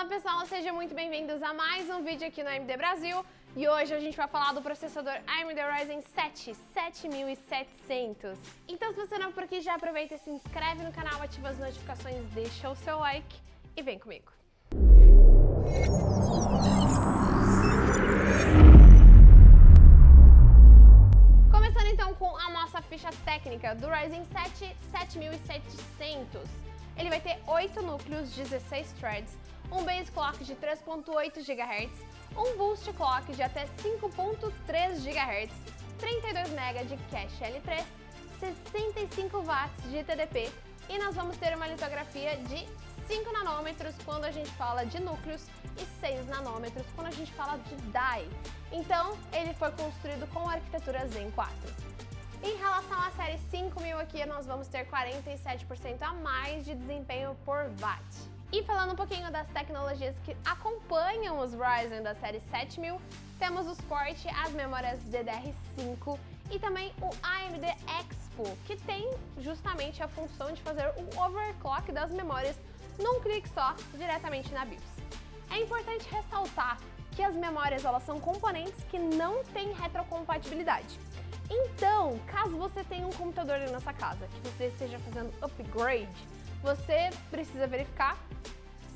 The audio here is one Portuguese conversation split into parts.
Fala pessoal, sejam muito bem-vindos a mais um vídeo aqui no AMD Brasil. E hoje a gente vai falar do processador AMD Ryzen 7 7700. Então se você não é por aqui, já aproveita e se inscreve no canal, ativa as notificações, deixa o seu like e vem comigo. Começando então com a nossa ficha técnica do Ryzen 7 7700. Ele vai ter 8 núcleos, 16 threads, um base clock de 3.8 GHz, um boost clock de até 5.3 GHz, 32 MB de cache L3, 65 watts de TDP e nós vamos ter uma litografia de 5 nanômetros quando a gente fala de núcleos e 6 nanômetros quando a gente fala de die. Então, ele foi construído com a arquitetura Zen 4. Em relação à série 5000 aqui, nós vamos ter 47% a mais de desempenho por watt. E falando um pouquinho das tecnologias que acompanham os Ryzen da série 7000, temos o suporte às memórias DDR5 e também o AMD Expo, que tem justamente a função de fazer o overclock das memórias num clique só, diretamente na BIOS. É importante ressaltar que as memórias elas são componentes que não têm retrocompatibilidade. Então, caso você tenha um computador aí na sua casa, que você esteja fazendo upgrade, você precisa verificar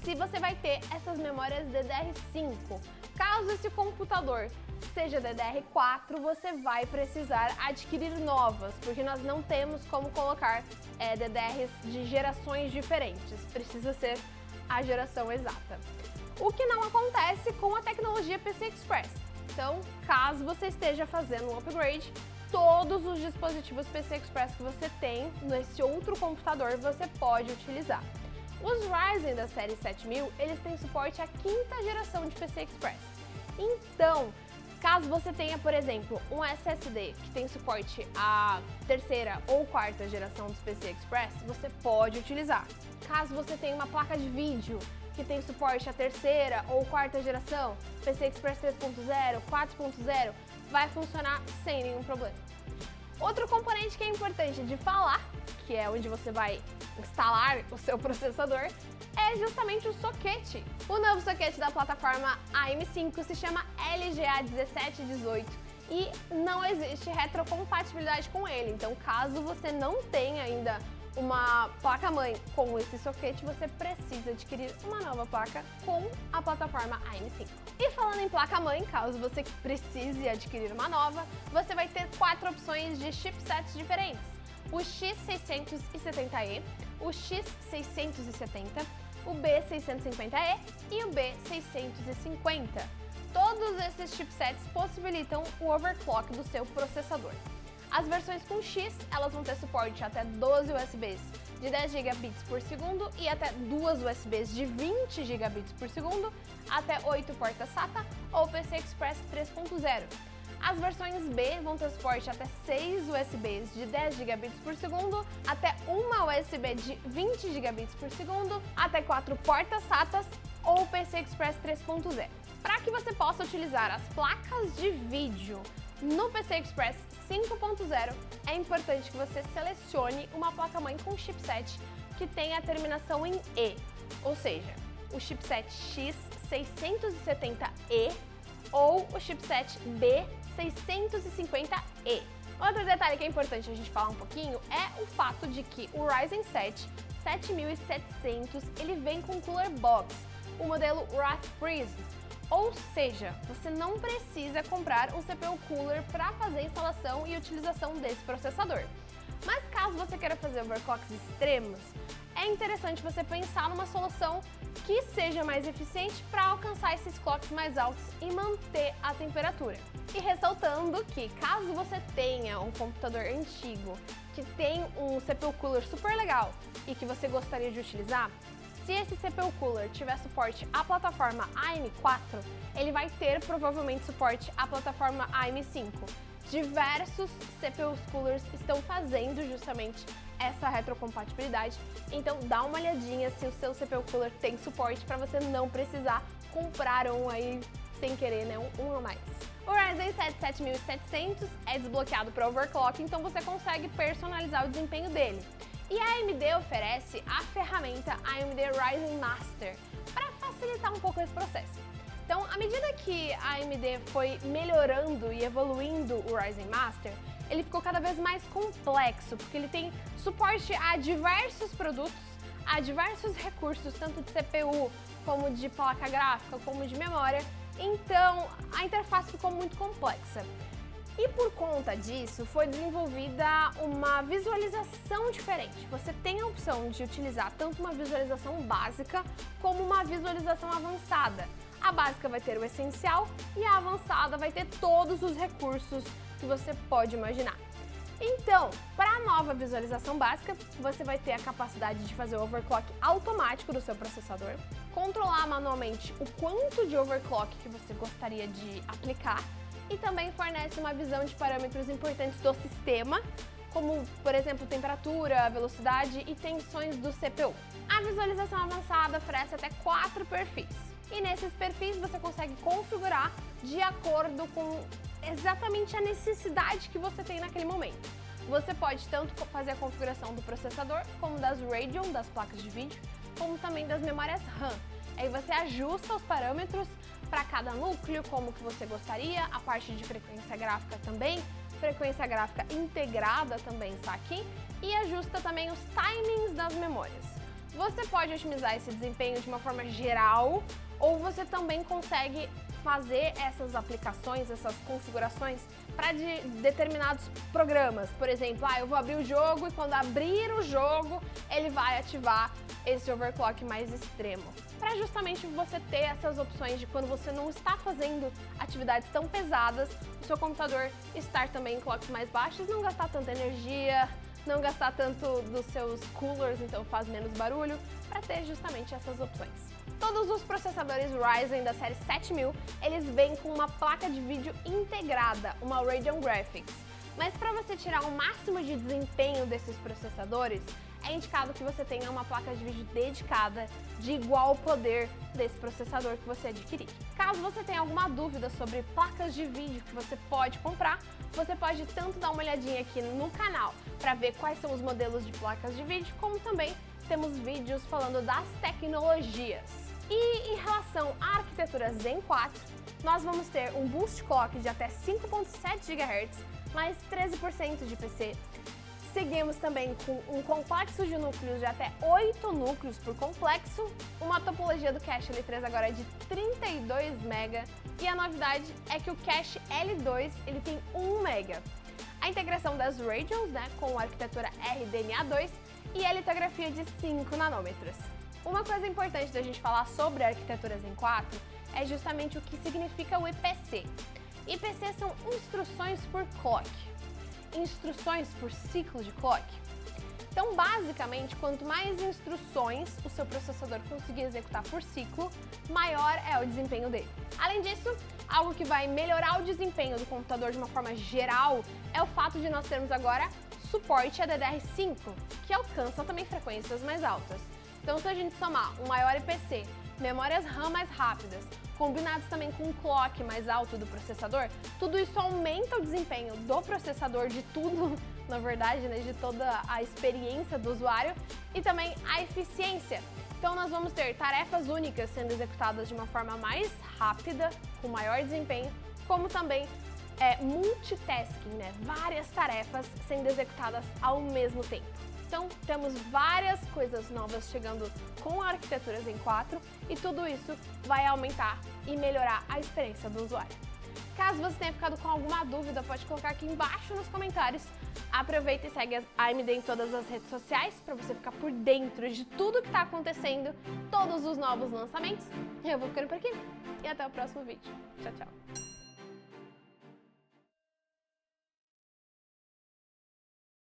se você vai ter essas memórias DDR5. Caso esse computador seja DDR4, você vai precisar adquirir novas, porque nós não temos como colocar DDRs de gerações diferentes, precisa ser a geração exata. O que não acontece com a tecnologia PCI Express. Então, caso você esteja fazendo um upgrade, todos os dispositivos PCI Express que você tem nesse outro computador você pode utilizar. Os Ryzen da série 7000, eles têm suporte à 5ª geração de PCI Express. Então, caso você tenha, por exemplo, um SSD que tem suporte à 3ª ou 4ª geração dos PCI Express, você pode utilizar. Caso você tenha uma placa de vídeo que tem suporte à 3ª ou 4ª geração, PCI Express 3.0, 4.0, vai funcionar sem nenhum problema. Outro componente que é importante de falar, que é onde você vai instalar o seu processador, é justamente o soquete. O novo soquete da plataforma AM5 se chama LGA1718 e não existe retrocompatibilidade com ele. Então, caso você não tenha ainda uma placa-mãe com esse soquete, você precisa adquirir uma nova placa com a plataforma AM5. E falando em placa-mãe, caso você precise adquirir uma nova, você vai ter 4 opções de chipsets diferentes. O X670E, o X670, o B650E e o B650. Todos esses chipsets possibilitam o overclock do seu processador. As versões com X, elas vão ter suporte até 12 USBs de 10 GB por segundo e até 2 USBs de 20 GB por segundo, até 8 portas SATA ou PCI Express 3.0. As versões B vão ter suporte até 6 USBs de 10 GB por segundo, até uma USB de 20 GB por segundo, até 4 portas SATA ou PCI Express 3.0. Para que você possa utilizar as placas de vídeo no PCI Express 5.0, é importante que você selecione uma placa-mãe com chipset que tenha a terminação em E, ou seja, o chipset X670E ou o chipset B650E. Outro detalhe que é importante a gente falar um pouquinho é o fato de que o Ryzen 7 7700 ele vem com Cooler Box, o modelo Wrath Prism. Ou seja, você não precisa comprar um CPU Cooler para fazer a instalação e utilização desse processador. Mas caso você queira fazer overclocks extremos, é interessante você pensar numa solução que seja mais eficiente para alcançar esses clocks mais altos e manter a temperatura. E ressaltando que caso você tenha um computador antigo que tem um CPU Cooler super legal e que você gostaria de utilizar, se esse CPU Cooler tiver suporte à plataforma AM4, ele vai ter provavelmente suporte à plataforma AM5. Diversos CPUs Coolers estão fazendo justamente essa retrocompatibilidade, então dá uma olhadinha se o seu CPU Cooler tem suporte para você não precisar comprar um aí sem querer, né, um a mais. O Ryzen 7 7700 é desbloqueado para overclock, então você consegue personalizar o desempenho dele. E a AMD oferece a ferramenta AMD Ryzen Master para facilitar um pouco esse processo. Então, à medida que a AMD foi melhorando e evoluindo o Ryzen Master, ele ficou cada vez mais complexo, porque ele tem suporte a diversos produtos, a diversos recursos, tanto de CPU, como de placa gráfica, como de memória. Então, a interface ficou muito complexa. E por conta disso, foi desenvolvida uma visualização diferente. Você tem a opção de utilizar tanto uma visualização básica, como uma visualização avançada. A básica vai ter o essencial e a avançada vai ter todos os recursos que você pode imaginar. Então, para a nova visualização básica, você vai ter a capacidade de fazer o overclock automático do seu processador, controlar manualmente o quanto de overclock que você gostaria de aplicar e também fornece uma visão de parâmetros importantes do sistema, como, por exemplo, temperatura, velocidade e tensões do CPU. A visualização avançada oferece até 4 perfis. E nesses perfis você consegue configurar de acordo com exatamente a necessidade que você tem naquele momento. Você pode tanto fazer a configuração do processador, como das Radeon, das placas de vídeo, como também das memórias RAM. Aí você ajusta os parâmetros para cada núcleo, como que você gostaria, a parte de frequência gráfica também, frequência gráfica integrada também está aqui, e ajusta também os timings das memórias. Você pode otimizar esse desempenho de uma forma geral, ou você também consegue fazer essas aplicações, essas configurações para determinados programas. Por exemplo, eu vou abrir o jogo e quando abrir o jogo, ele vai ativar esse overclock mais extremo. Para justamente você ter essas opções de quando você não está fazendo atividades tão pesadas, o seu computador estar também em clocks mais baixos, não gastar tanta energia, não gastar tanto dos seus coolers, então faz menos barulho, para ter justamente essas opções. Todos os processadores Ryzen da série 7000, eles vêm com uma placa de vídeo integrada, uma Radeon Graphics. Mas para você tirar o máximo de desempenho desses processadores, é indicado que você tenha uma placa de vídeo dedicada de igual poder desse processador que você adquirir. Caso você tenha alguma dúvida sobre placas de vídeo que você pode comprar, você pode tanto dar uma olhadinha aqui no canal para ver quais são os modelos de placas de vídeo, como também temos vídeos falando das tecnologias. E em relação à arquitetura Zen 4, nós vamos ter um boost clock de até 5.7 GHz, mais 13% de PC. Seguimos também com um complexo de núcleos de até 8 núcleos por complexo, uma topologia do cache L3 agora é de 32 MB e a novidade é que o cache L2 ele tem 1 MB. A integração das Radeons, com a arquitetura RDNA2 e a litografia de 5 nanômetros. Uma coisa importante da gente falar sobre a arquitetura Zen 4 é justamente o que significa o IPC. IPC são instruções por clock, instruções por ciclo de clock. Então, basicamente, quanto mais instruções o seu processador conseguir executar por ciclo, maior é o desempenho dele. Além disso, algo que vai melhorar o desempenho do computador de uma forma geral é o fato de nós termos agora suporte a DDR5, que alcança também frequências mais altas. Então, se a gente somar um maior IPC, memórias RAM mais rápidas, combinados também com um clock mais alto do processador, tudo isso aumenta o desempenho do processador, de tudo, na verdade, de toda a experiência do usuário e também a eficiência. Então, nós vamos ter tarefas únicas sendo executadas de uma forma mais rápida, com maior desempenho, como também multitasking, várias tarefas sendo executadas ao mesmo tempo. Então, temos várias coisas novas chegando com a arquitetura Zen 4 e tudo isso vai aumentar e melhorar a experiência do usuário. Caso você tenha ficado com alguma dúvida, pode colocar aqui embaixo nos comentários. Aproveita e segue a AMD em todas as redes sociais para você ficar por dentro de tudo que está acontecendo, todos os novos lançamentos. Eu vou ficando por aqui e até o próximo vídeo. Tchau, tchau!